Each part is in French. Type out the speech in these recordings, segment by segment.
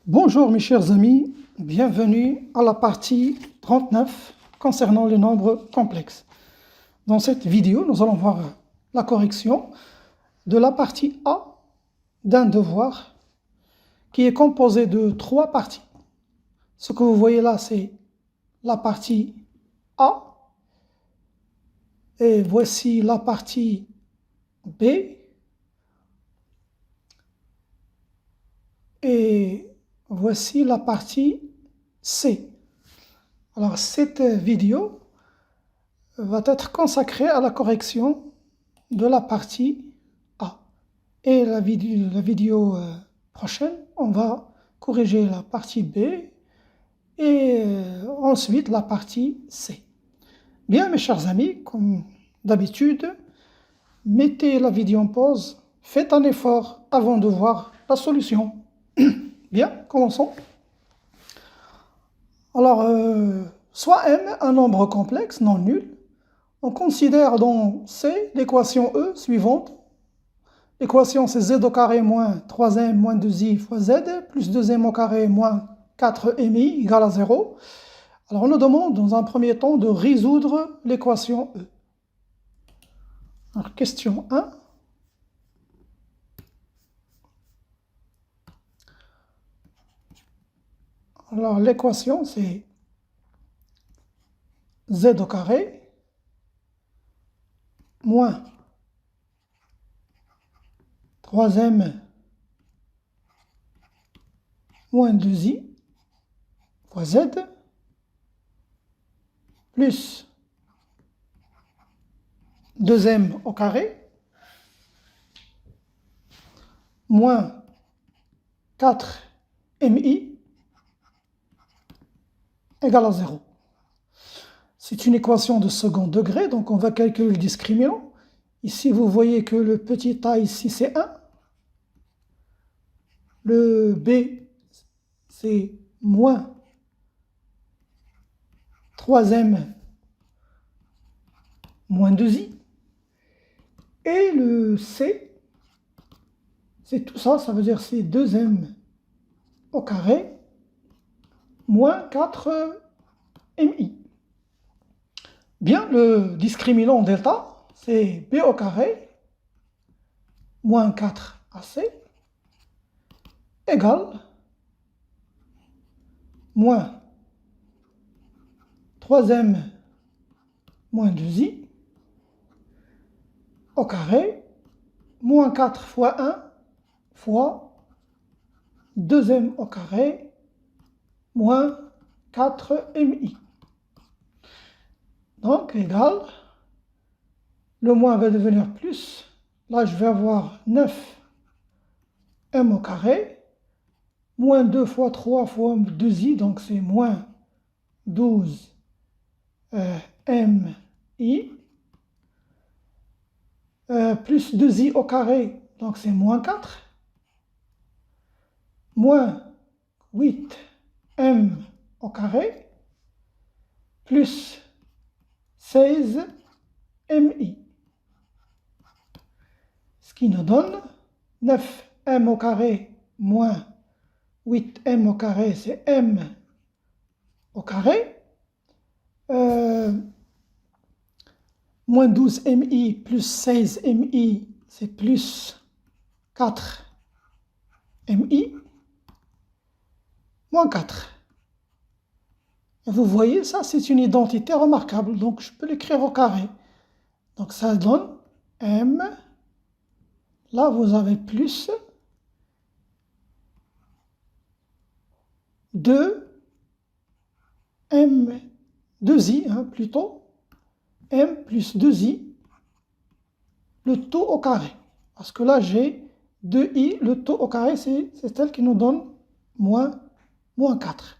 Bonjour mes chers amis, bienvenue à la partie 39 concernant les nombres complexes. Dans cette vidéo, nous allons voir la correction de la partie A d'un devoir qui est composé de 3 parties. Ce que vous voyez là, c'est la partie A et voici la partie B et voici la partie C. Alors cette vidéo va être consacrée à la correction de la partie A. Et la vidéo prochaine, on va corriger la partie B et ensuite la partie C. Bien mes chers amis, comme d'habitude, mettez la vidéo en pause, faites un effort avant de voir la solution. Bien, commençons. Alors, soit M, un nombre complexe non nul, on considère dans C l'équation E suivante. L'équation c'est z au carré moins 3m moins 2i fois z plus 2m au carré moins 4mi égale à 0. Alors on nous demande dans un premier temps de résoudre l'équation E. Alors question 1. Alors l'équation c'est z au carré moins 3m moins 2i fois z plus 2m au carré moins 4mi égale à 0. C'est une équation de second degré, donc on va calculer le discriminant. Ici, vous voyez que le petit a ici, c'est 1. Le b, c'est moins 3m moins 2i. Et le c, c'est tout ça, ça veut dire c'est 2m au carré moins 4mi. Bien, le discriminant delta, c'est b au carré moins 4ac égale moins 3m moins 2i au carré moins 4 fois 1 fois 2m au carré moins 4mi. Donc, égal, le moins va devenir plus. Là, je vais avoir 9m au carré, moins 2 fois 3 fois 2i, donc c'est moins 12mi, plus 2i au carré, donc c'est moins 4, moins 8m au carré, plus 16mi. Ce qui nous donne 9m au carré moins 8m au carré, c'est m au carré. Moins 12mi plus 16mi, c'est plus 4mi, moins 4. Et vous voyez, ça c'est une identité remarquable, donc je peux l'écrire au carré. Donc ça donne m, là vous avez plus 2m, 2i plutôt, m plus 2i, le tout au carré. Parce que là j'ai 2i, le tout au carré, c'est celle qui nous donne moins 4.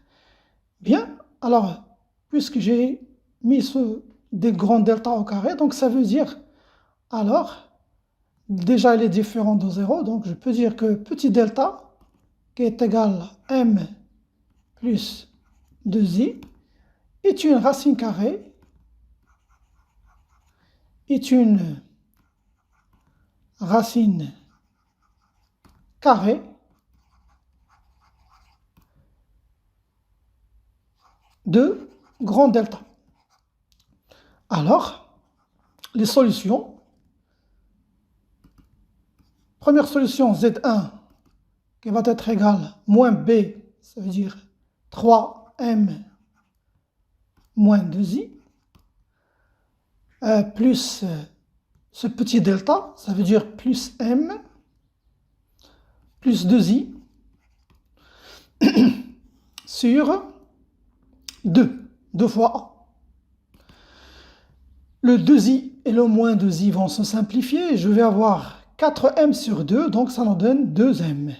Bien, alors, puisque j'ai mis ce des grands delta au carré, donc ça veut dire, alors, déjà il est différent de 0, donc je peux dire que petit delta, qui est égal à m plus 2i, est une racine carrée, est une racine carrée de grand delta. Alors, les solutions. Première solution, Z1 qui va être égal moins B, ça veut dire 3M moins 2I, plus ce petit delta, ça veut dire plus M, plus 2I, sur 2 fois A. Le 2i et le moins 2i vont se simplifier. Je vais avoir 4m sur 2, donc ça nous donne 2m.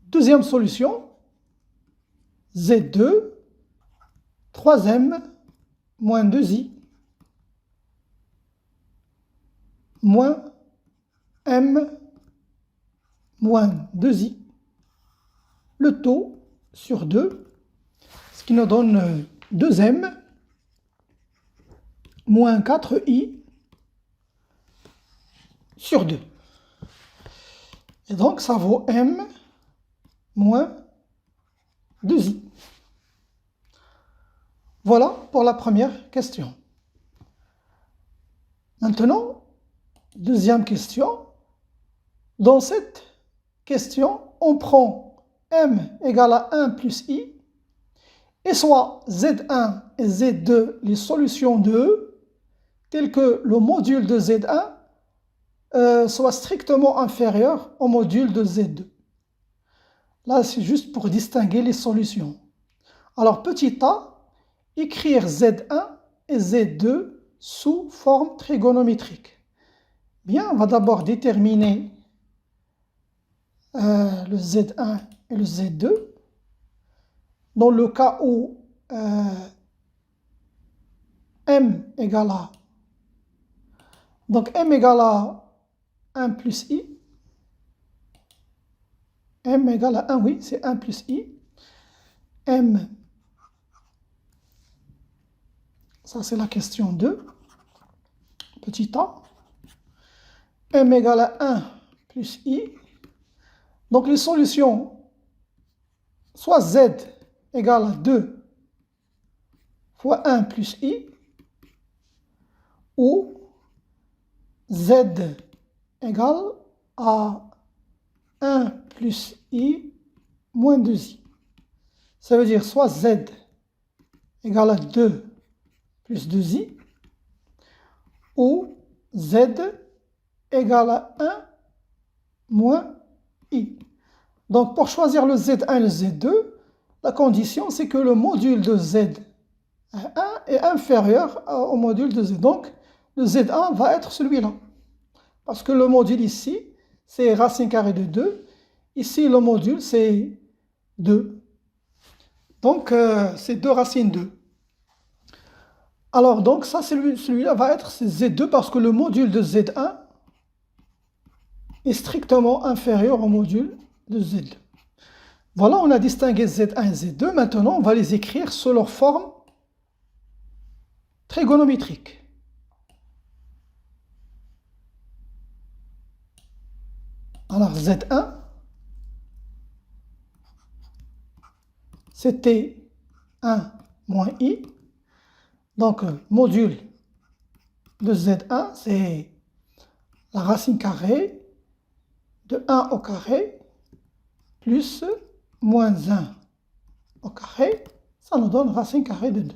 Deuxième solution, Z2, 3m moins 2i, moins m moins 2i, le taux sur 2, ce qui nous donne 2m moins 4i sur 2. Et donc, ça vaut m moins 2i. Voilà pour la première question. Maintenant, deuxième question. Dans cette question, on prend m égale à 1 plus i, et soit Z1 et Z2, les solutions de E, telles que le module de Z1 soit strictement inférieur au module de Z2. Là, c'est juste pour distinguer les solutions. Alors, petit a, écrire Z1 et Z2 sous forme trigonométrique. Bien, on va d'abord déterminer le Z1 et le Z2. Dans le cas où m égale à... Donc, m égale à 1 plus i. M égale à 1, oui, c'est 1 plus i. M, ça c'est la question 2. Petit a. M égale à 1 plus i. Donc, les solutions, soit z égale à 2 fois 1 plus i, ou z égale à 1 plus i moins 2i. Ça veut dire soit z égale à 2 plus 2i, ou z égale à 1 moins i. Donc, pour choisir le Z1 et le Z2, la condition, c'est que le module de Z1 est inférieur au module de Z. Donc, le Z1 va être celui-là. Parce que le module ici, c'est racine carrée de 2. Ici, le module, c'est 2. Donc, c'est 2 racines 2. Alors, donc, ça, celui-là va être Z2 parce que le module de Z1 est strictement inférieur au module de Z2. Voilà, on a distingué Z1 et Z2. Maintenant, on va les écrire sous leur forme trigonométrique. Alors, Z1, c'était 1 moins i. Donc, module de Z1, c'est la racine carrée de 1 au carré plus moins 1 au carré. Ça nous donne racine carrée de 2.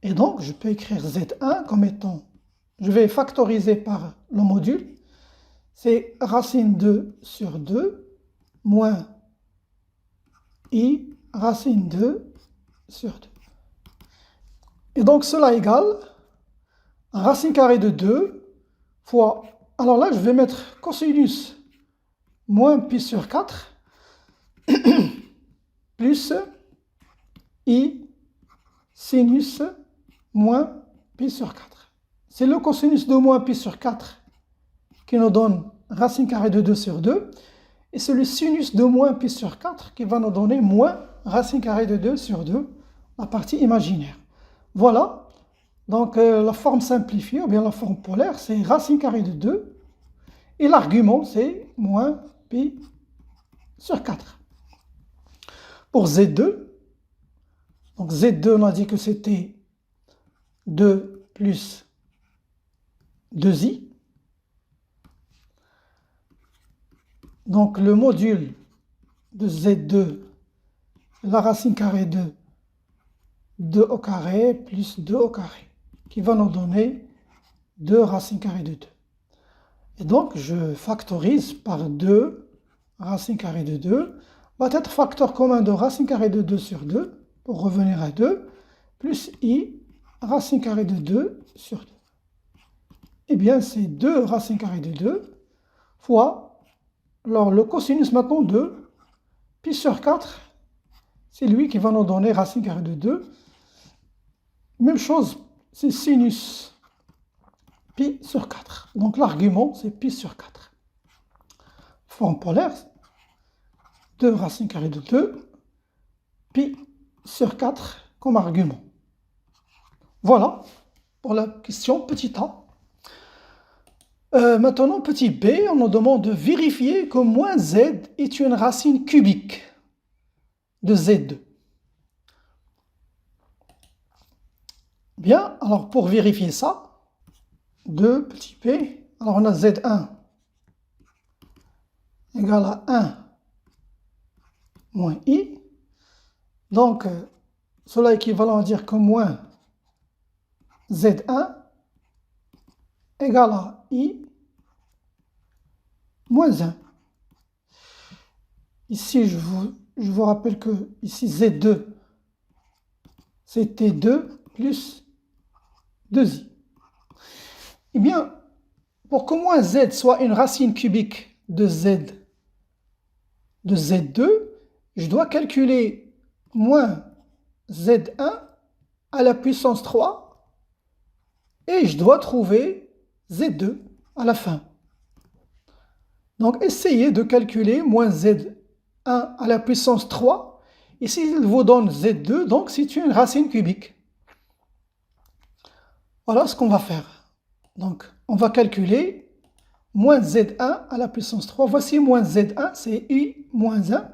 Et donc, je peux écrire Z1 comme étant, je vais factoriser par le module, c'est racine 2 sur 2 moins i racine 2 sur 2. Et donc, cela égale racine carrée de 2 fois, alors là, je vais mettre cosinus moins pi sur 4 plus i sinus moins pi sur 4. C'est le cosinus de moins pi sur 4 qui nous donne racine carrée de 2 sur 2. Et c'est le sinus de moins pi sur 4 qui va nous donner moins racine carrée de 2 sur 2, la partie imaginaire. Voilà. Donc la forme simplifiée, ou bien la forme polaire, c'est racine carrée de 2. Et l'argument, c'est moins pi sur 4. Pour Z2, Donc Z2, on a dit que c'était 2 plus 2i. Donc le module de Z2, la racine carrée de 2 au carré plus 2 au carré, qui va nous donner 2 racines carrées de 2. Et donc je factorise par 2 racine carrée de 2, va être facteur commun de racine carrée de 2 sur 2, pour revenir à 2, plus i racine carrée de 2 sur 2. Eh bien, c'est 2 racine carrée de 2 fois, alors le cosinus maintenant de pi sur 4, c'est lui qui va nous donner racine carrée de 2. Même chose, c'est sinus pi sur 4. Donc l'argument, c'est pi sur 4. Forme polaire, 2 racine carrée de 2, pi sur 4 comme argument. Voilà pour la question petit a. Maintenant, petit b, on nous demande de vérifier que moins z est une racine cubique de z2. Bien, alors pour vérifier ça, 2 petit p, alors on a z1 égale à 1 moins i. Donc, cela est équivalent à dire que moins z1 égale à i moins 1. Ici, je vous rappelle que ici z2, c'était 2 plus 2i. Eh bien, pour que moins z soit une racine cubique de z2, je dois calculer moins z1 à la puissance 3 et je dois trouver z2 à la fin. Donc, essayez de calculer moins z1 à la puissance 3. Ici, il vous donne z2, donc c'est une racine cubique. Voilà ce qu'on va faire. Donc, on va calculer moins z1 à la puissance 3. Voici moins z1, c'est i moins 1.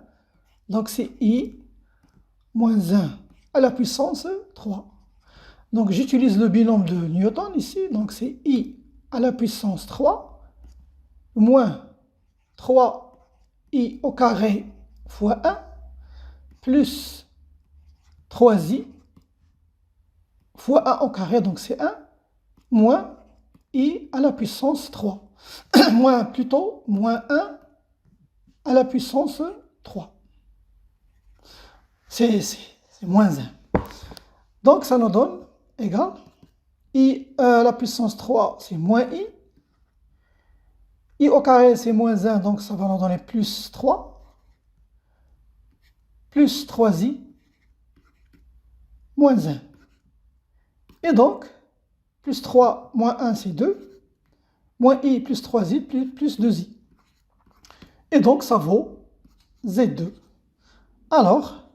Donc, c'est i moins 1 à la puissance 3. Donc, j'utilise le binôme de Newton ici. Donc, c'est i à la puissance 3 moins 3i au carré fois 1 plus 3i fois 1 au carré, donc c'est 1, moins i à la puissance 3. moins 1 à la puissance 3. C'est moins 1. Donc ça nous donne égal i à la puissance 3, c'est moins i. I au carré, c'est moins 1, donc ça va nous donner plus 3. Plus 3i, moins 1. Et donc, plus 3 moins 1, c'est 2. Moins i plus 3i plus 2i. Et donc, ça vaut z2. Alors,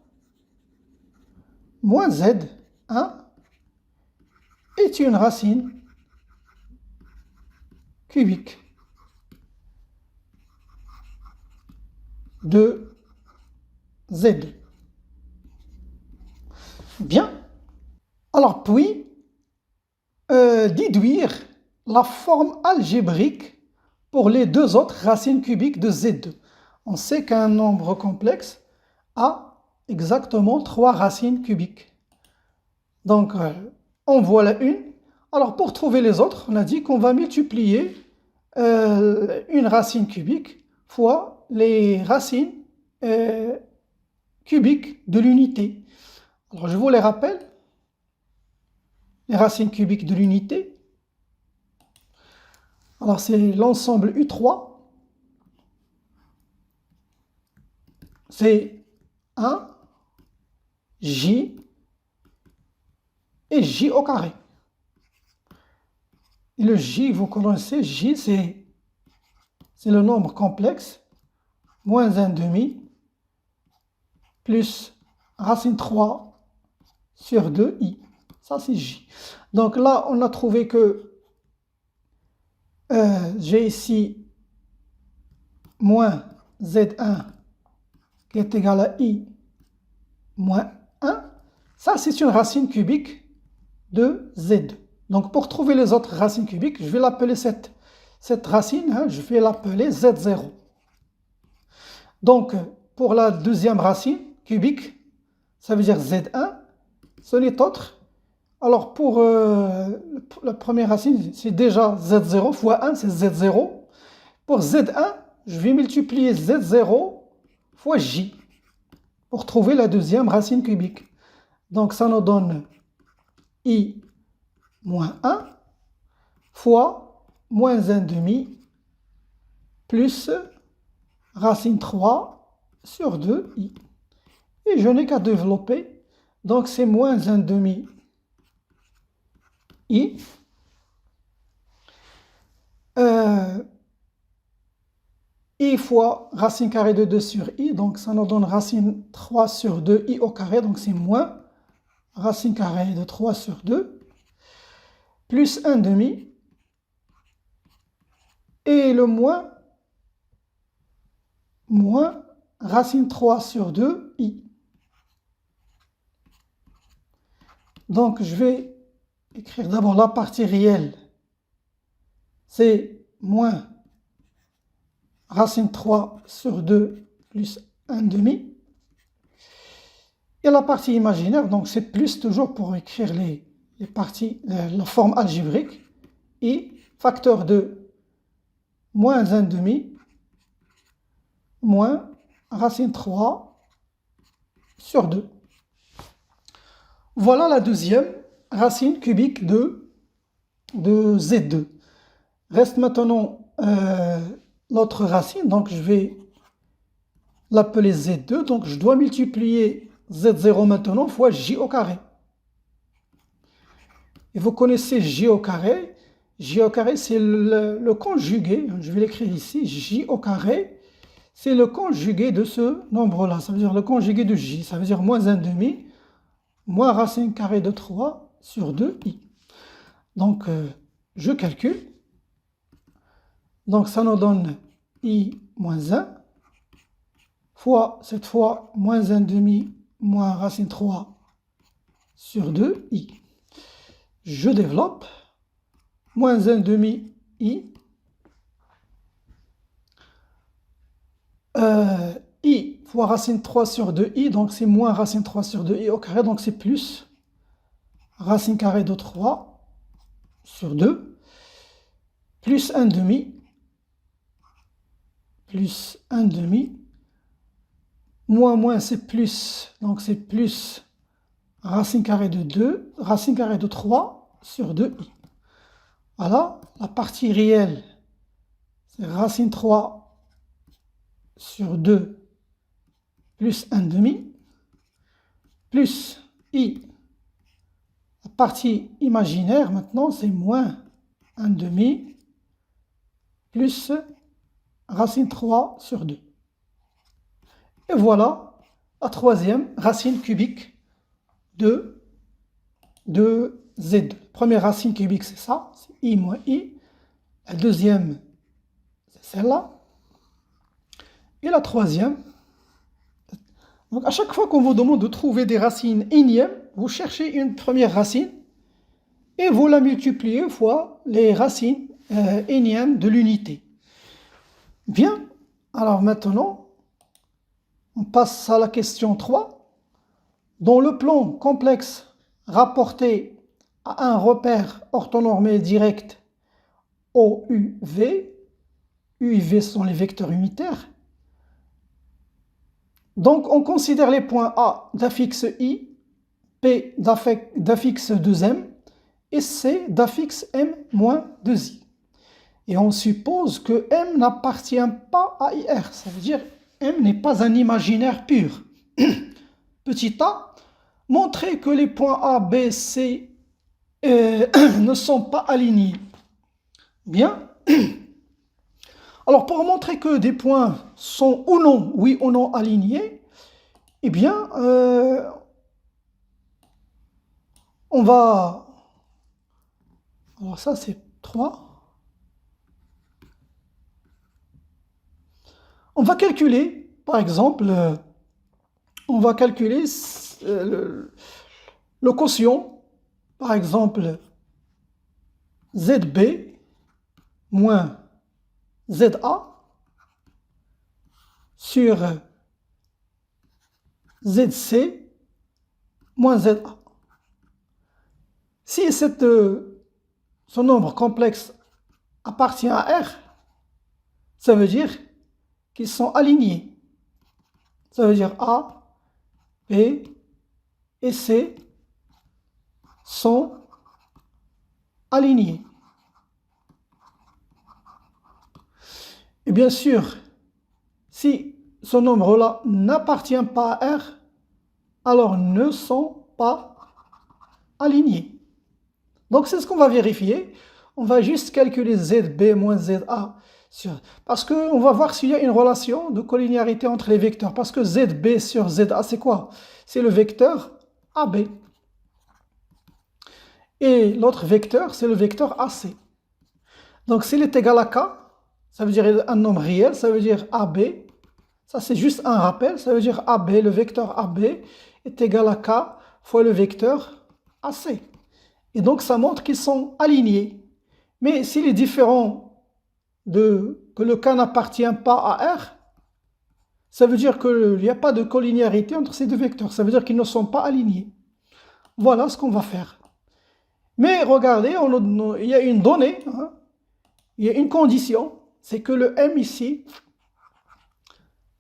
moins z1 est une racine cubique de z2. Bien. Alors, puis, déduire la forme algébrique pour les deux autres racines cubiques de z2. On sait qu'un nombre complexe a exactement 3 racines cubiques. Donc, on voit la une. Alors, pour trouver les autres, on a dit qu'on va multiplier une racine cubique fois les racines cubiques de l'unité. Alors, je vous les rappelle. Les racines cubiques de l'unité. Alors, c'est l'ensemble U3. C'est 1, J et J au carré. Et le J, vous connaissez, J, c'est le nombre complexe, moins 1 demi, plus racine 3 sur 2i. Ça, c'est J. Donc là, on a trouvé que j'ai ici moins Z1 qui est égal à I moins 1. Ça, c'est une racine cubique de Z2. Donc, pour trouver les autres racines cubiques, je vais l'appeler cette racine, hein, je vais l'appeler Z0. Donc, pour la deuxième racine cubique, ça veut dire Z1, ce n'est autre. Alors, pour la première racine, c'est déjà Z0 fois 1, c'est Z0. Pour Z1, je vais multiplier Z0 fois J pour trouver la deuxième racine cubique. Donc, ça nous donne I moins 1 fois moins 1 demi plus racine 3 sur 2i. Et je n'ai qu'à développer. Donc, c'est moins 1 demi i. I fois racine carrée de 2 sur i. Donc, ça nous donne racine 3 sur 2i au carré. Donc, c'est moins racine carrée de 3 sur 2 plus 1 demi. Et le moins racine 3 sur 2i. Donc, je vais écrire d'abord la partie réelle. C'est moins racine 3 sur 2 plus 1 demi. Et la partie imaginaire, donc c'est plus toujours pour écrire les parties, la forme algébrique. I facteur de moins 1 demi moins racine 3 sur 2. Voilà la deuxième racine cubique de Z2. Reste maintenant l'autre racine, donc je vais l'appeler Z2. Donc je dois multiplier Z0 maintenant fois J au carré. Et vous connaissez J au carré. J au carré, c'est le conjugué. Je vais l'écrire ici. J au carré, c'est le conjugué de ce nombre-là. Ça veut dire le conjugué de J. Ça veut dire moins 1 demi moins racine carrée de 3 sur 2i. Donc, je calcule. Donc, ça nous donne i moins 1 fois, cette fois, moins 1 demi moins racine 3 sur 2i. Je développe. Moins 1 demi i. I fois racine 3 sur 2i, donc c'est moins racine 3 sur 2i au carré, donc c'est plus racine carrée de 3 sur 2, plus 1 demi, plus 1 demi, moins c'est plus, donc c'est plus racine carrée de 2, racine carrée de 3 sur 2i. Voilà, la partie réelle, c'est racine 3 sur 2 plus 1 demi, plus i. La partie imaginaire, maintenant, c'est moins 1 demi, plus racine 3 sur 2. Et voilà la troisième racine cubique de Z2. Première racine cubique, c'est ça, c'est i moins i. La deuxième, c'est celle-là. Et la troisième, donc à chaque fois qu'on vous demande de trouver des racines énièmes, vous cherchez une première racine et vous la multipliez fois les racines énièmes de l'unité. Bien, alors maintenant, on passe à la question 3. Dans le plan complexe rapporté à un repère orthonormé direct OUV, UV sont les vecteurs unitaires. Donc, on considère les points A d'affixe I, P d'affixe 2M et C d'affixe M moins 2I. Et on suppose que M n'appartient pas à IR. Ça veut dire M n'est pas un imaginaire pur. Petit a, montrer que les points A, B, C ne sont pas alignés. Bien. Alors, pour montrer que des points sont ou non, oui ou non alignés, eh bien, on va... Alors ça, c'est 3. On va calculer, par exemple, on va calculer le quotient, par exemple, ZB moins ZA sur ZC moins ZA. Si ce nombre complexe appartient à R, ça veut dire qu'ils sont alignés. Ça veut dire A, B et C sont alignés. Et bien sûr, si ce nombre-là n'appartient pas à R, alors ne sont pas alignés. Donc c'est ce qu'on va vérifier. On va juste calculer ZB moins ZA. Parce qu'on va voir s'il y a une relation de collinéarité entre les vecteurs. Parce que ZB sur ZA, c'est quoi? C'est le vecteur AB. Et l'autre vecteur, c'est le vecteur AC. Donc s'il est égal à K, ça veut dire un nombre réel, ça veut dire AB. Ça c'est juste un rappel, ça veut dire AB, le vecteur AB est égal à K fois le vecteur AC. Et donc ça montre qu'ils sont alignés. Mais s'il est différent que le K n'appartient pas à R, ça veut dire qu'il n'y a pas de collinéarité entre ces deux vecteurs. Ça veut dire qu'ils ne sont pas alignés. Voilà ce qu'on va faire. Mais regardez, il y a une donnée, hein, il y a une condition, c'est que le M ici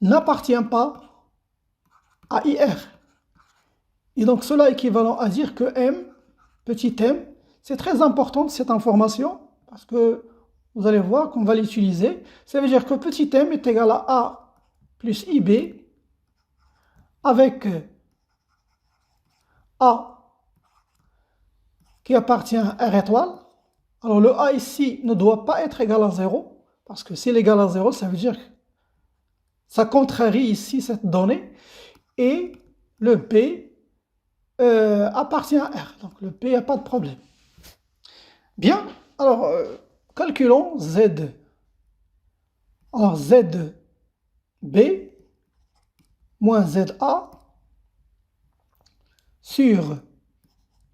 n'appartient pas à IR. Et donc cela est équivalent à dire que M, petit m, c'est très important cette information, parce que vous allez voir qu'on va l'utiliser. Ça veut dire que petit m est égal à A plus IB, avec A qui appartient à R étoile. Alors le A ici ne doit pas être égal à 0, parce que s'il est égal à 0, ça veut dire que ça contrarie ici cette donnée. Et le B appartient à R. Donc le P, il n'y a pas de problème. Bien, alors calculons Z. Alors ZB moins ZA sur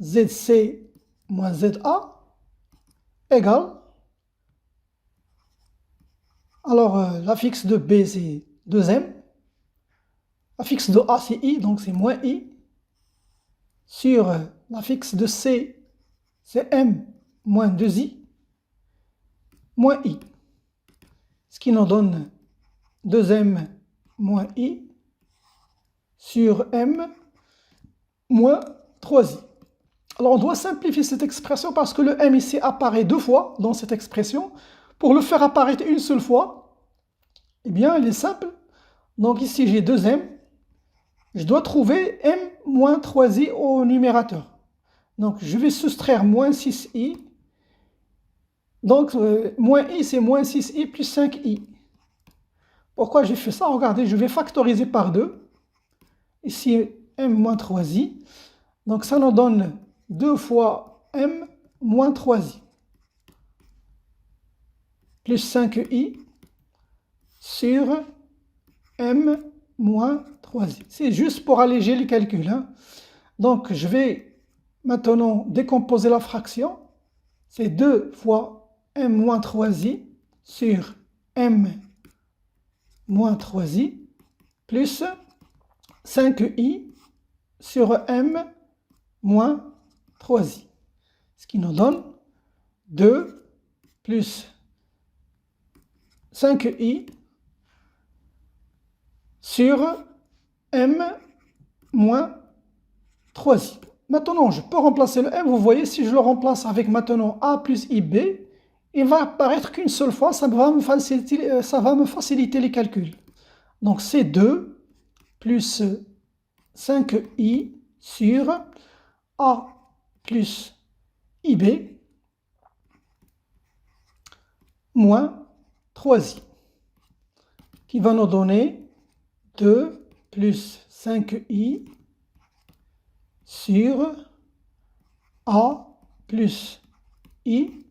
ZC moins ZA égale, alors l'affixe de B c'est 2M, l'affixe de A c'est I, donc c'est moins I, sur l'affixe de C c'est M moins 2I, moins I, ce qui nous donne 2M moins I sur M moins 3I. Alors on doit simplifier cette expression parce que le M ici apparaît deux fois dans cette expression. Pour le faire apparaître une seule fois, eh bien il est simple. Donc ici j'ai 2M, je dois trouver M moins 3I au numérateur. Donc je vais soustraire moins 6I. Donc moins I c'est moins 6I plus 5I. Pourquoi j'ai fait ça? Regardez, je vais factoriser par 2. Ici M moins 3I. Donc ça nous donne 2 fois M moins 3I plus 5I sur M moins 3I. C'est juste pour alléger les calculs, hein. Donc je vais maintenant décomposer la fraction. C'est 2 fois M moins 3I sur M moins 3I plus 5I sur M moins 3i. Ce qui nous donne 2 plus 5i sur M moins 3i. Maintenant, je peux remplacer le M. Vous voyez, si je le remplace avec maintenant A plus IB, il va apparaître qu'une seule fois. Ça va me faciliter les calculs. Donc, c'est 2 plus 5i sur A plus IB moins 3i, qui va nous donner 2 plus 5i sur A plus I,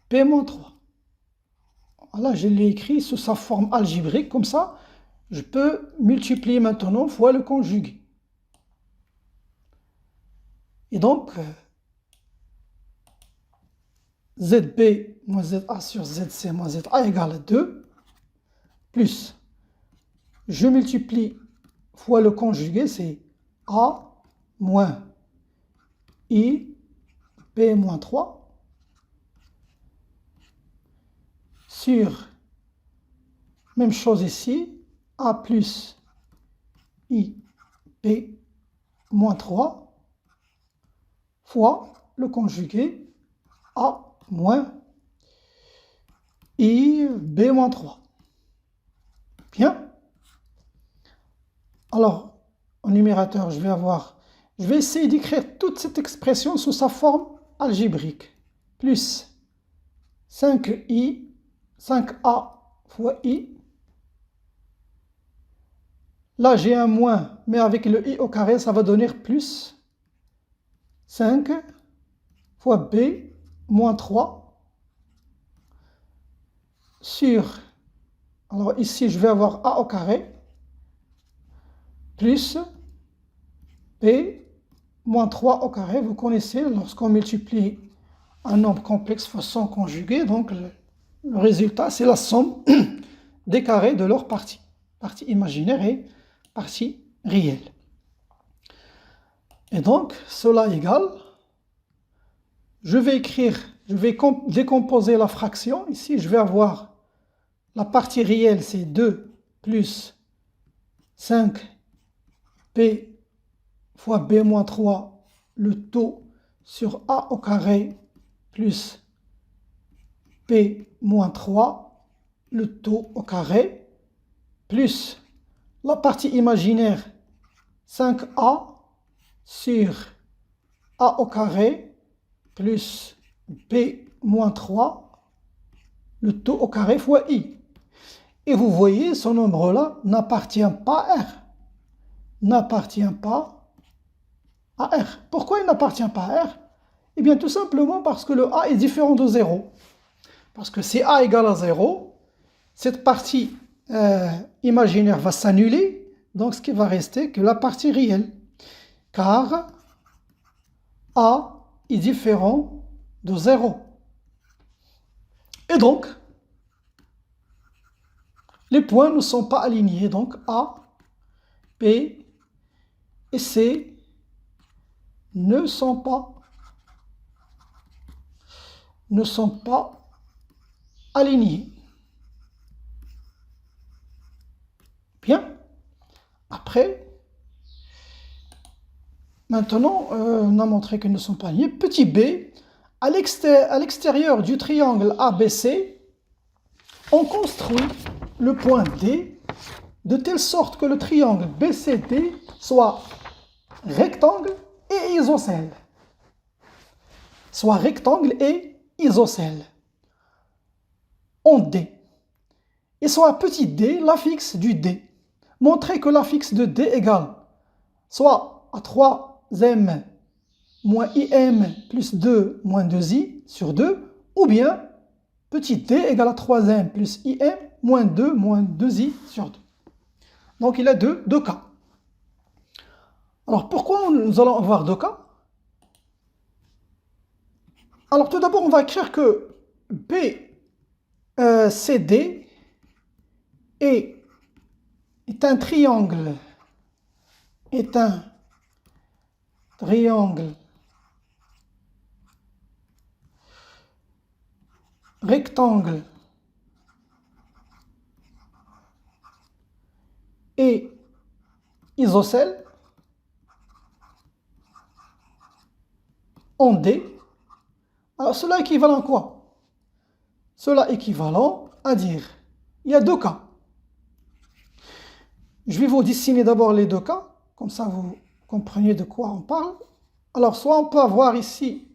P moins 3. Voilà, je l'ai écrit sous sa forme algébrique, comme ça, je peux multiplier maintenant fois le conjugué. Et donc, ZB moins ZA sur ZC moins ZA égale 2, plus, je multiplie fois le conjugué, c'est A moins I, B moins 3, sur, même chose ici, A plus I, B moins 3, fois le conjugué A moins I, B moins 3. Bien. Alors, au numérateur, je vais essayer d'écrire toute cette expression sous sa forme algébrique. Plus 5i, 5a fois i. Là, j'ai un moins, mais avec le i au carré, ça va donner plus 5 fois b moins 3 sur, alors ici, je vais avoir a au carré, plus b moins 3 au carré. Vous connaissez, lorsqu'on multiplie un nombre complexe façon conjuguée, donc le résultat, c'est la somme des carrés de leurs parties. Partie imaginaire et partie réelle. Et donc, cela égale, je vais décomposer la fraction. Ici, je vais avoir la partie réelle, c'est 2 plus 5p fois b moins 3, le taux sur a au carré, plus p moins 3, le taux au carré, plus la partie imaginaire, 5a sur a au carré, plus p moins 3, le taux au carré fois i. Et vous voyez, ce nombre-là n'appartient pas à R. N'appartient pas à R. Pourquoi il n'appartient pas à R? Eh bien, tout simplement parce que le A est différent de 0. Parce que si A égale à 0, cette partie imaginaire va s'annuler, donc ce qui va rester que la partie réelle. Car A est différent de 0. Et donc, les points ne sont pas alignés. Donc A, B et C ne sont pas alignés. Bien. Après, maintenant, on a montré qu'ils ne sont pas alignés. Petit b, à l'extérieur du triangle ABC, on construit le point D de telle sorte que le triangle BCD soit rectangle et isocèle. Soit rectangle et isocèle. En D. Et soit petit d, l'affixe du D. Montrer que l'affixe de D égale soit à 3m moins im plus 2 moins 2i sur 2, ou bien petit d égale à 3m plus im moins 2 moins 2i sur 2. Donc il a deux cas. Alors pourquoi nous allons avoir deux cas? Alors tout d'abord on va écrire que BCD est un triangle, rectangle et isocèle en D. Alors cela équivalent à quoi? Cela équivalent à dire, il y a deux cas. Je vais vous dessiner d'abord les deux cas, comme ça vous comprenez de quoi on parle. Alors soit on peut avoir ici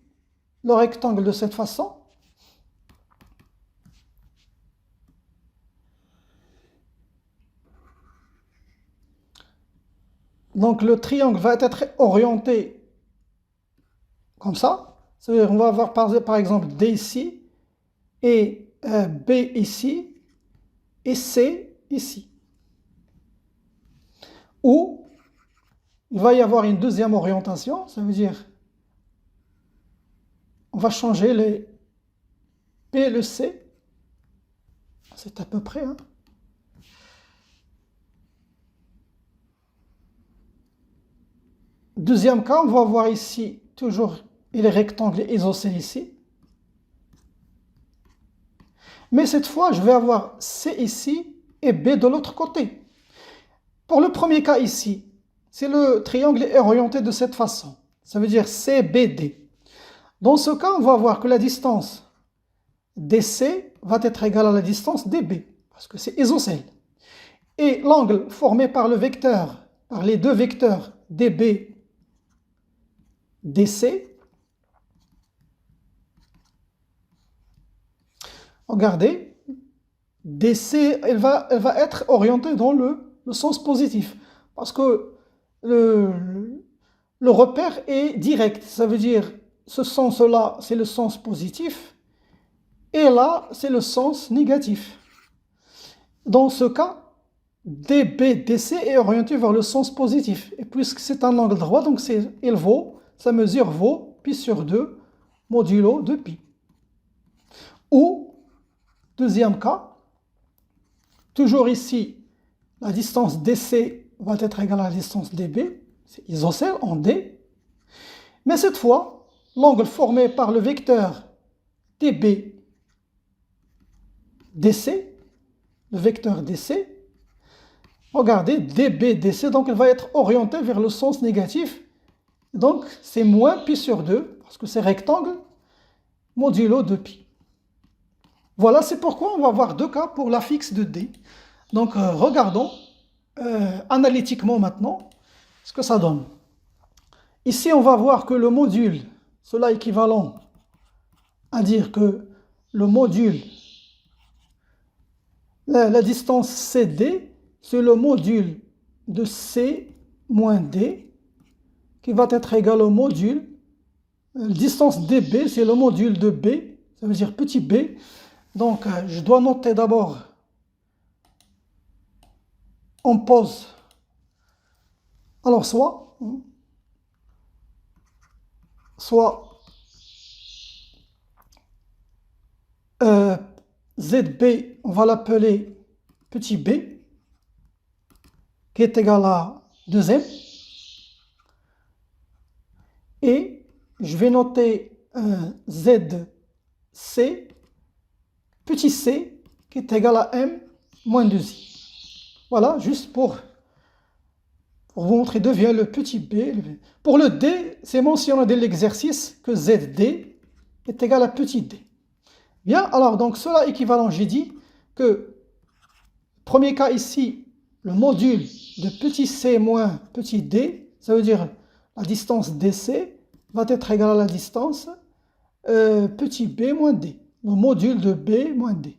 le rectangle de cette façon. Donc le triangle va être orienté comme ça. C'est-à-dire on va avoir par exemple D ici, et B ici, et C ici. Ou il va y avoir une deuxième orientation, ça veut dire va changer les P et le C. C'est à peu près, hein. Deuxième cas, on va voir ici, toujours, les rectangles isocèles ici. Mais cette fois, je vais avoir C ici et B de l'autre côté. Pour le premier cas ici, si le triangle est orienté de cette façon, ça veut dire CBD. Dans ce cas, on va voir que la distance DC va être égale à la distance DB, parce que c'est isocèle. Et l'angle formé par le vecteur, par les deux vecteurs DB, DC, regardez, DC, elle va être orientée dans le sens positif, parce que le repère est direct, ça veut dire ce sens-là, c'est le sens positif, et là, c'est le sens négatif. Dans ce cas, DBDC est orienté vers le sens positif. Et puisque c'est un angle droit, donc sa mesure vaut pi sur 2 modulo de pi. Ou, deuxième cas, toujours ici, la distance DC va être égale à la distance DB, c'est isocèle en D. Mais cette fois, l'angle formé par le vecteur DB DC, le vecteur DC, regardez, DBDC, donc elle va être orientée vers le sens négatif. Donc c'est moins pi sur 2, parce que c'est rectangle, modulo de pi. Voilà, c'est pourquoi on va avoir deux cas pour la fixe de D. Donc regardons analytiquement maintenant ce que ça donne. Ici, on va voir que le module, cela est équivalent à dire que le module, la distance CD, c'est le module de C moins D qui va être égal au module. La distance DB, c'est le module de B, ça veut dire petit b. Donc, je dois noter d'abord, on pose, alors soit ZB, on va l'appeler petit b, qui est égal à 2m. Et je vais noter ZC, petit c, qui est égal à m moins 2i. Voilà, juste pour vous montrer d'où vient le petit b. Pour le d, c'est mentionné dans l'exercice que ZD est égal à petit d. Bien, alors donc cela équivalent, j'ai dit que, premier cas ici, le module de petit c moins petit d, ça veut dire la distance DC va être égale à la distance petit b moins d, le module de b moins d.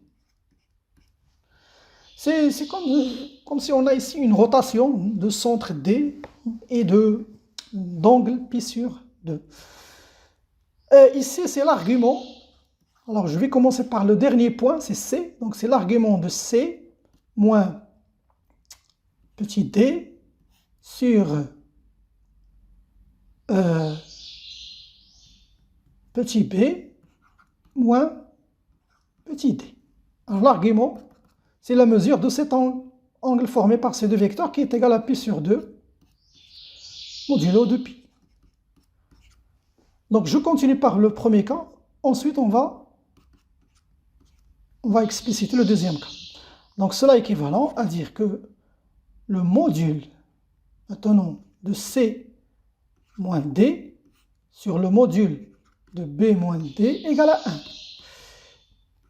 C'est comme si on a ici une rotation de centre D et d'angle pi sur 2. Ici, c'est l'argument. Alors, je vais commencer par le dernier point, c'est C. Donc, c'est l'argument de C moins petit d sur petit b moins petit d. Alors, l'argument, c'est la mesure de cet angle formé par ces deux vecteurs qui est égal à pi sur 2 modulo de pi. Donc, je continue par le premier cas. Ensuite, on va expliciter le deuxième cas. Donc, cela est équivalent à dire que le module, maintenant, de C moins D sur le module de B moins D égale à 1.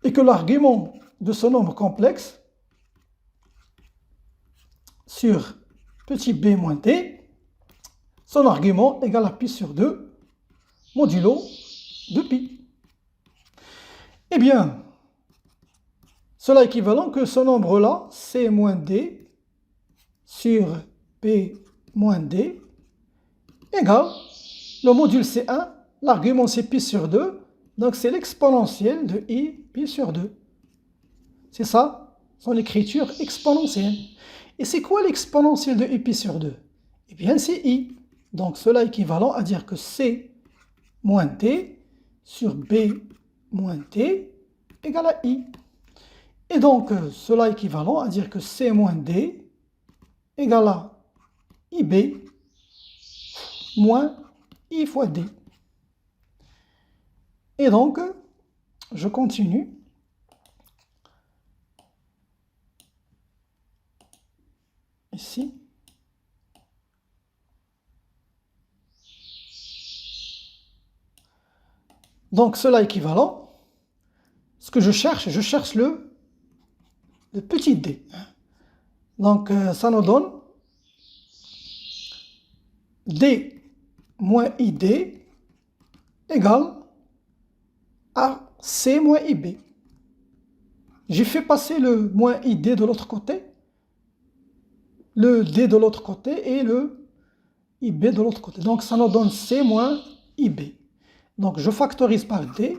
Et que l'argument de ce nombre complexe sur petit b moins d, son argument égale à pi sur 2 modulo de pi. Eh bien, cela est équivalent que ce nombre-là, c moins d sur p moins d, égale le module c1, l'argument c'est pi sur 2, donc c'est l'exponentielle de i pi sur 2. C'est ça, son écriture exponentielle. Et c'est quoi l'exponentielle de i pi sur 2? Eh bien, c'est i. Donc, cela est équivalent à dire que c moins d sur B moins D égale à I. Et donc, cela est équivalent à dire que C moins D égale à IB moins I fois D. Et donc, je continue. Ici. Donc, cela est équivalent. Ce que je cherche le petit d. Donc, ça nous donne d moins id égale à c moins ib. J'ai fait passer le moins id de l'autre côté, le d de l'autre côté et le ib de l'autre côté. Donc, ça nous donne c moins ib. Donc, je factorise par d.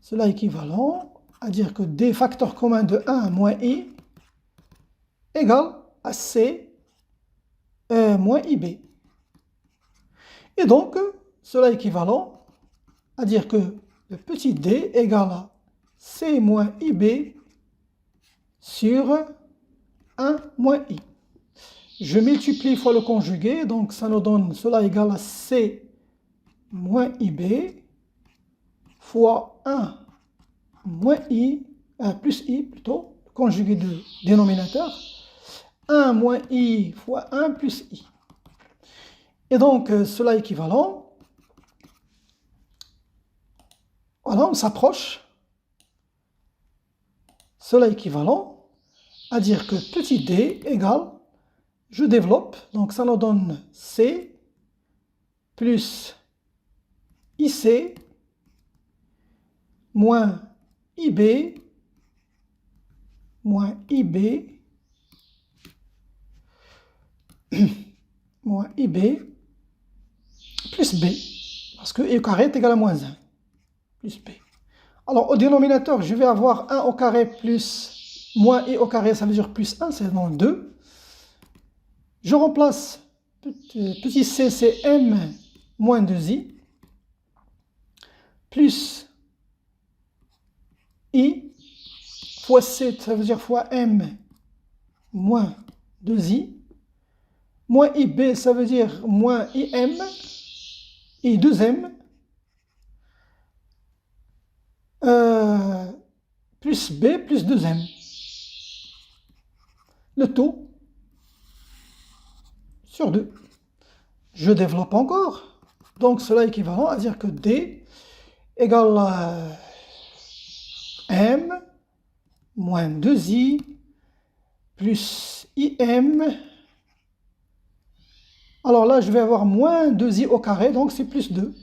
Cela est équivalent à dire que d facteur commun de 1 moins i égale à c moins ib. Et donc, cela est équivalent à dire que le petit d égale à c moins ib sur 1 moins i. Je multiplie fois le conjugué, donc ça nous donne cela égale à c moins ib fois 1 moins i, plus i plutôt, conjugué de dénominateur, 1 moins i fois 1 plus i. Et donc, cela est équivalent. Voilà, on s'approche. Cela est équivalent à dire que petit d égale, je développe, donc ça nous donne c plus ic moins ib moins ib moins ib plus b, parce que i au carré est égal à moins 1, plus b. Alors, au dénominateur, je vais avoir 1 au carré plus moins i au carré, ça veut dire plus 1, c'est donc 2. Je remplace petit c, c'est m moins 2i, plus i, fois c, ça veut dire fois m moins 2i, moins ib, ça veut dire moins im, et 2m, plus b plus 2m. Le tout sur 2. Je développe encore. Donc cela est équivalent à dire que d égale à m moins 2i plus im. Alors là, je vais avoir moins 2i au carré, donc c'est plus 2.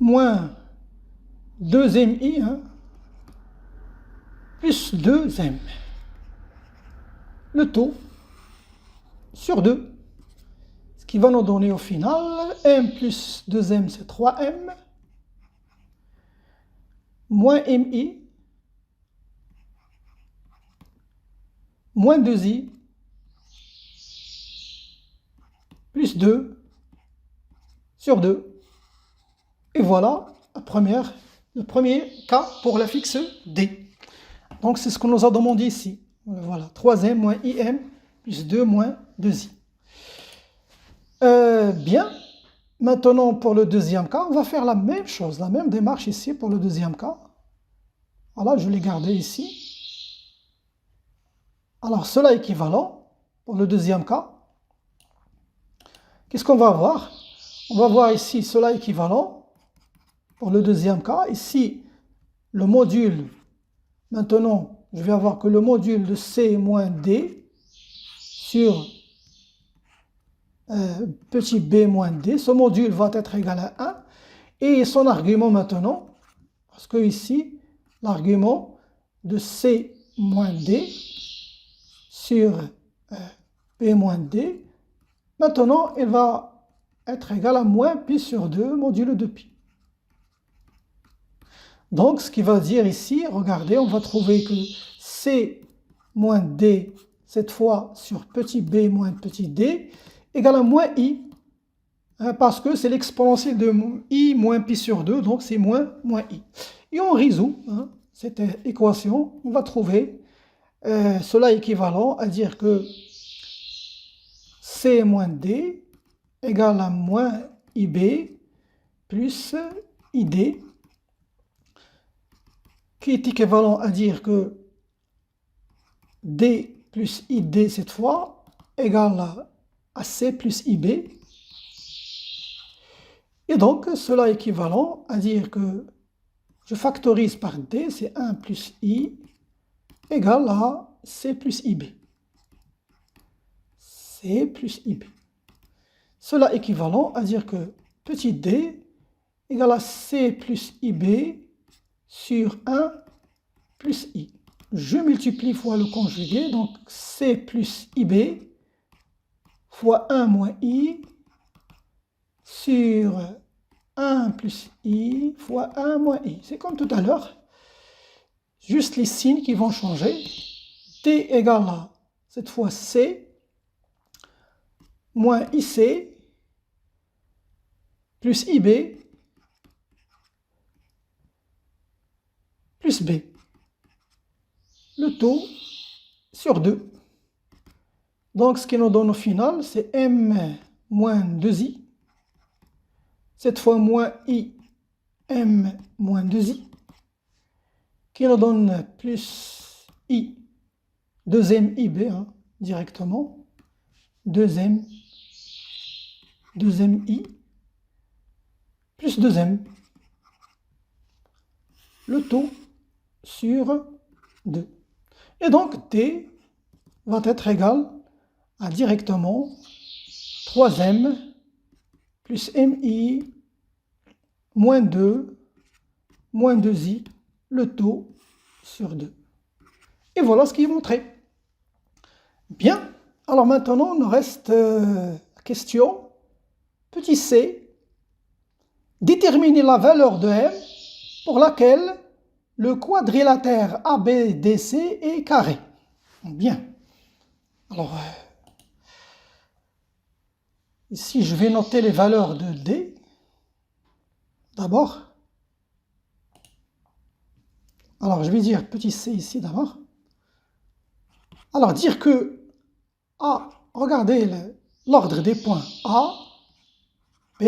Moins 2mi, hein, plus 2m. Le tout sur 2. Ce qui va nous donner au final, m plus 2m, c'est 3m, moins mi, moins 2i, plus 2 sur 2. Et voilà le premier cas pour la fixe D. Donc c'est ce qu'on nous a demandé ici. Voilà, 3m moins im plus 2 moins 2i. Bien, maintenant pour le deuxième cas, on va faire la même chose, la même démarche ici pour le deuxième cas. Voilà, je l'ai gardé ici. Alors cela est équivalent pour le deuxième cas. Qu'est-ce qu'on va avoir? On va voir ici cela est équivalent. Pour le deuxième cas, ici, le module, maintenant, je vais avoir que le module de C moins D sur petit b moins d, ce module va être égal à 1, et son argument maintenant, parce que ici, l'argument de C moins D sur b moins d, maintenant, il va être égal à moins pi sur 2 modulo de pi. Donc, ce qui va dire ici, regardez, on va trouver que C moins D, cette fois sur petit b moins petit d, égale à moins i. parce que c'est l'exponentielle de I moins pi sur 2, donc c'est moins I. Et on résout cette équation, on va trouver cela équivalent à dire que C moins D égale à moins IB plus ID, qui est équivalent à dire que D plus ID cette fois égale à C plus IB. Et donc, cela est équivalent à dire que je factorise par D, c'est 1 plus I égale à C plus IB. C plus IB. Cela est équivalent à dire que petit d égale à C plus IB sur 1 plus I. Je multiplie fois le conjugué, donc C plus IB fois 1 moins I sur 1 plus I fois 1 moins I. C'est comme tout à l'heure, juste les signes qui vont changer. T égale à, cette fois C, moins IC, plus IB, plus B. Le tout sur 2. Donc ce qui nous donne au final, c'est M moins 2I. Cette fois moins I, M moins 2I. Qui nous donne plus I, deuxième IB, directement. Deuxième I, plus deuxième. Le tout sur 2. Et donc T va être égal à directement 3M plus MI moins 2 moins 2I, le tout sur 2. Et voilà ce qui est montré. Bien, alors maintenant il nous reste la question, petit c, déterminer la valeur de M pour laquelle le quadrilatère ABDC est carré. Bien. Alors, ici, je vais noter les valeurs de D. D'abord. Alors, je vais dire petit c ici d'abord. Alors, dire que A, regardez l'ordre des points. A, B,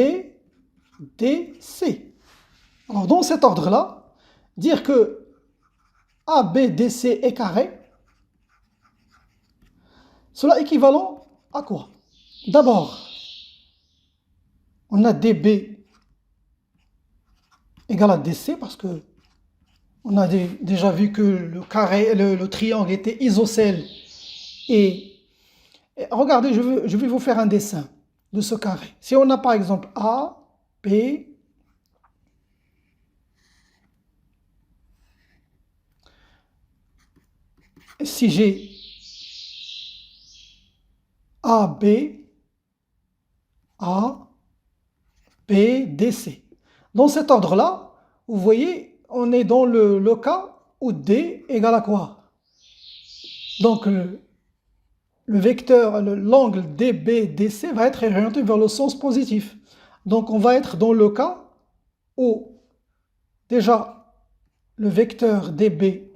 D, C. Alors, dans cet ordre-là, dire que ABDC est carré, cela est équivalent à quoi? D'abord, on a DB égale à DC parce que on a déjà vu que le carré, le triangle était isocèle. Et regardez, je vais vous faire un dessin de ce carré. Si on a par exemple A, B, si j'ai A, B, D, C. Dans cet ordre-là, vous voyez, on est dans le cas où D égale à quoi? Donc, le vecteur, l'angle DB-DC va être orienté vers le sens positif. Donc, on va être dans le cas où, déjà, le vecteur DB,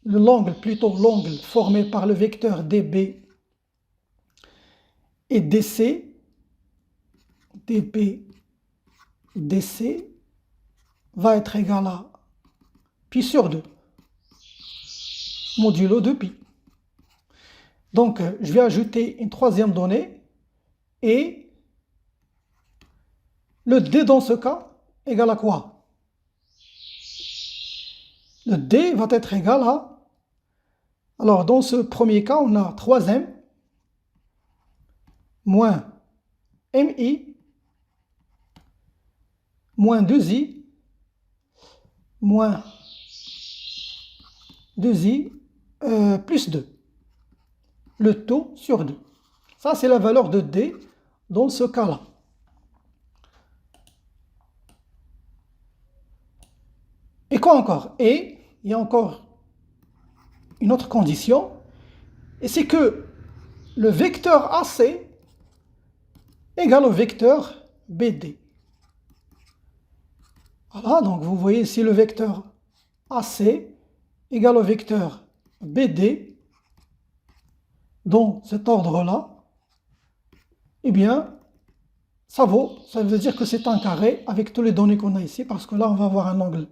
l'angle formé par le vecteur DB et DC, DB, DC, va être égal à pi sur 2, modulo de pi. Donc, je vais ajouter une troisième donnée, et le D dans ce cas égale à quoi? Le D va être égal à, alors dans ce premier cas, on a 3M moins MI moins 2I moins 2I plus 2. Le tout sur 2. Ça, c'est la valeur de D dans ce cas-là. Et quoi encore? Et il y a encore une autre condition, et c'est que le vecteur AC égale au vecteur BD. Voilà, donc vous voyez ici le vecteur AC égale au vecteur BD dans cet ordre-là. Eh bien, ça veut dire que c'est un carré avec tous les données qu'on a ici, parce que là, on va avoir un angle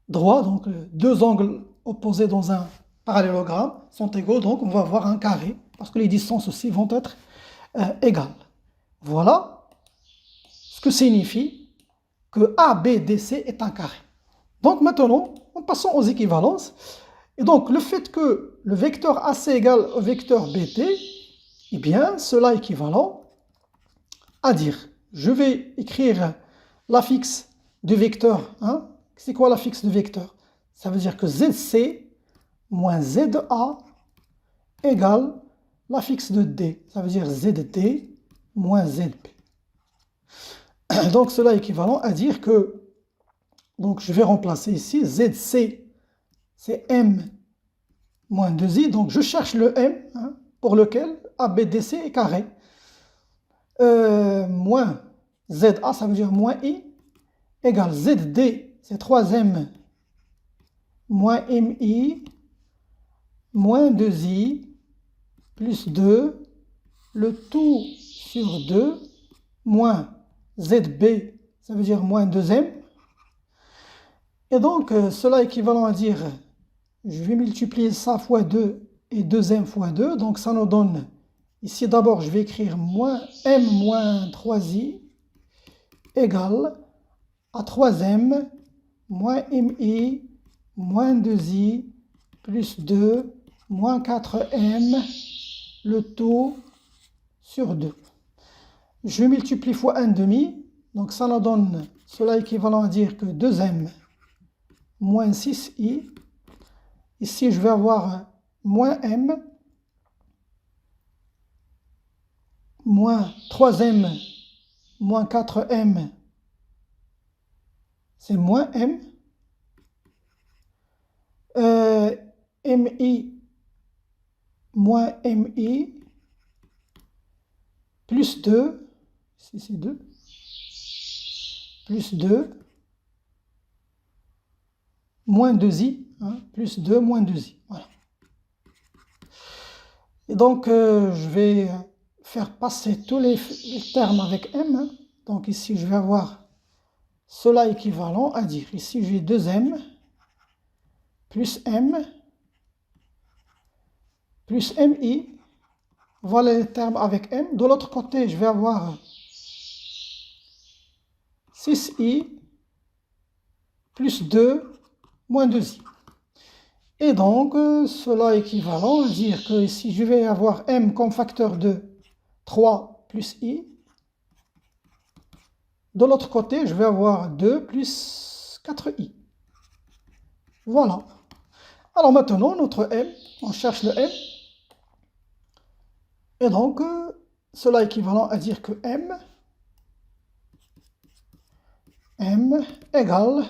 droit, donc deux angles opposés dans un parallélogramme sont égaux, donc on va avoir un carré, parce que les distances aussi vont être égales. Voilà ce que signifie que ABDC est un carré. Donc maintenant, en passant aux équivalences, et donc le fait que le vecteur AC égale au vecteur BT, eh bien, cela est équivalent à dire, je vais écrire l'affixe du vecteur. Hein? C'est quoi l'affixe du vecteur? Ça veut dire que ZC moins ZA égale l'affixe de D. Ça veut dire ZD moins ZB. Donc cela est équivalent à dire que, donc je vais remplacer ici, ZC c'est M moins 2I, donc je cherche le M hein, pour lequel ABDC est carré. Moins ZA, ça veut dire moins I, égale ZD, c'est 3M, moins MI, moins 2I, plus 2, le tout sur 2, moins ZB, ça veut dire moins 2M. Et donc, cela est équivalent à dire, je vais multiplier ça fois 2 et 2M fois 2, donc ça nous donne, ici d'abord je vais écrire moins M moins 3I égale à 3M moins MI moins 2I plus 2 moins 4M, le tout sur 2. Je multiplie fois 1,5, donc ça nous donne, cela est équivalent à dire que 2M moins 6I. Ici, je vais avoir moins M, moins 3M, moins 4M, c'est moins M. MI, moins MI, plus 2, ici c'est 2, plus 2, moins 2i, hein, plus 2, moins 2i, voilà. Et donc, je vais faire passer tous les termes avec M, hein. Donc ici, je vais avoir cela équivalent à dire, ici j'ai 2M, plus M, plus MI, voilà les termes avec M. De l'autre côté, je vais avoir 6I, plus 2, moins 2i. Et donc, cela est équivalent à dire que ici, je vais avoir M comme facteur de 3 plus I. De l'autre côté, je vais avoir 2 plus 4i. Voilà. Alors maintenant, notre M, on cherche le M. Et donc, cela est équivalent à dire que M égale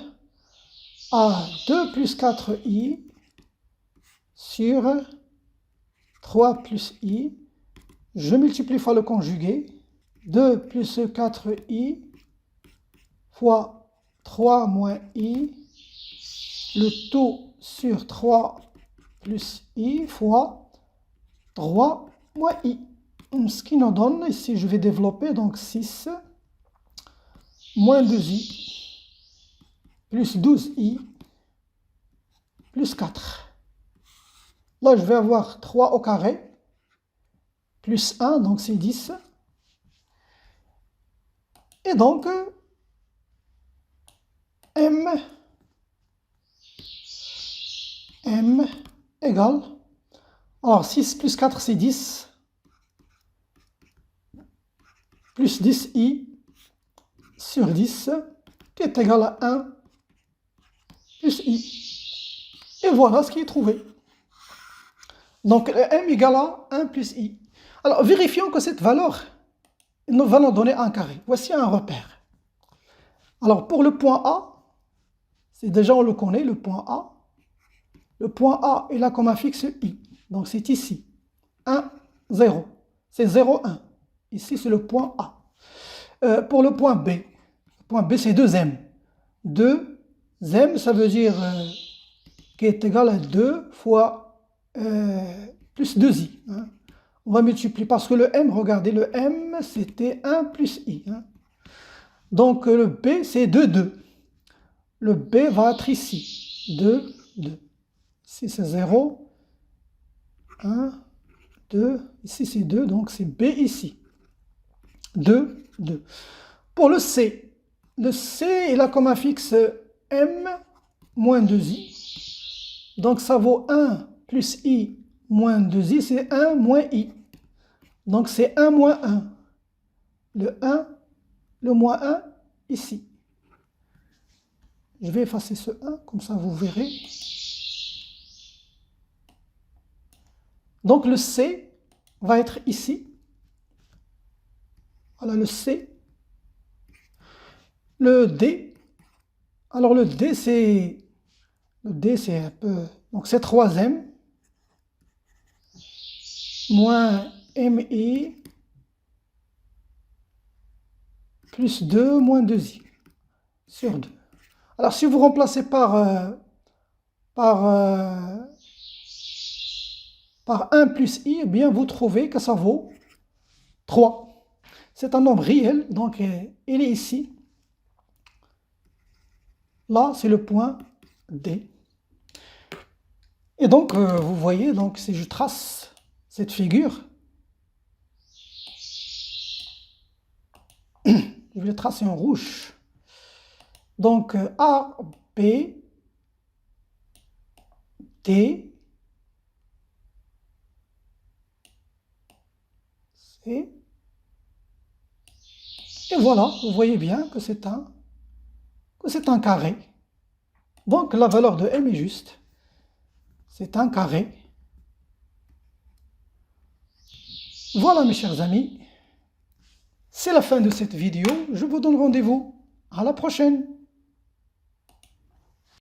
à 2 plus 4i sur 3 plus i. Je multiplie fois le conjugué. 2 plus 4i fois 3 moins i. Le tout sur 3 plus i fois 3 moins i. Ce qui nous donne, ici je vais développer, donc 6 moins 2i plus 12i plus 4. Là, je vais avoir 3 au carré plus 1, donc c'est 10. Et donc, M égale, alors 6 plus 4 c'est 10, plus 10i sur 10, qui est égal à 1 plus i. Et voilà ce qui est trouvé. Donc M égale à 1 plus i. Alors vérifions que cette valeur nous va nous donner un carré. Voici un repère. Alors pour le point A, c'est déjà on le connaît, le point A. Le point A, il a comme affixe i. Donc c'est ici. 1, 0. C'est 0, 1. Ici c'est le point A. Pour le point B. Le point B, c'est 2m. 2m, ça veut dire qui est égal à 2 fois plus 2i. Hein. On va multiplier parce que le m, regardez, le m, c'était 1 plus i. Hein. Donc le b, c'est 2, 2. Le b va être ici. 2, 2. Ici, c'est 0. 1, 2. Ici, c'est 2, donc c'est b ici. 2, 2. Pour le C, il a comme affixe m moins 2i. Donc ça vaut 1 plus i moins 2i, c'est 1 moins i. Donc c'est 1 moins 1. Le 1, le moins 1, ici. Je vais effacer ce 1, comme ça vous verrez. Donc le C va être ici. Voilà le C. Le D. Alors le D c'est un peu... Donc c'est 3m moins mi plus 2 moins 2i sur 2. Alors si vous remplacez par 1 plus i, eh bien vous trouvez que ça vaut 3. C'est un nombre réel, donc il est ici. Là, c'est le point D. Et donc, vous voyez, donc, si je trace cette figure, je vais tracer en rouge. Donc, A, B, D, C. Et voilà, vous voyez bien que c'est un carré. Donc, la valeur de M est juste. C'est un carré. Voilà, mes chers amis. C'est la fin de cette vidéo. Je vous donne rendez-vous. À la prochaine.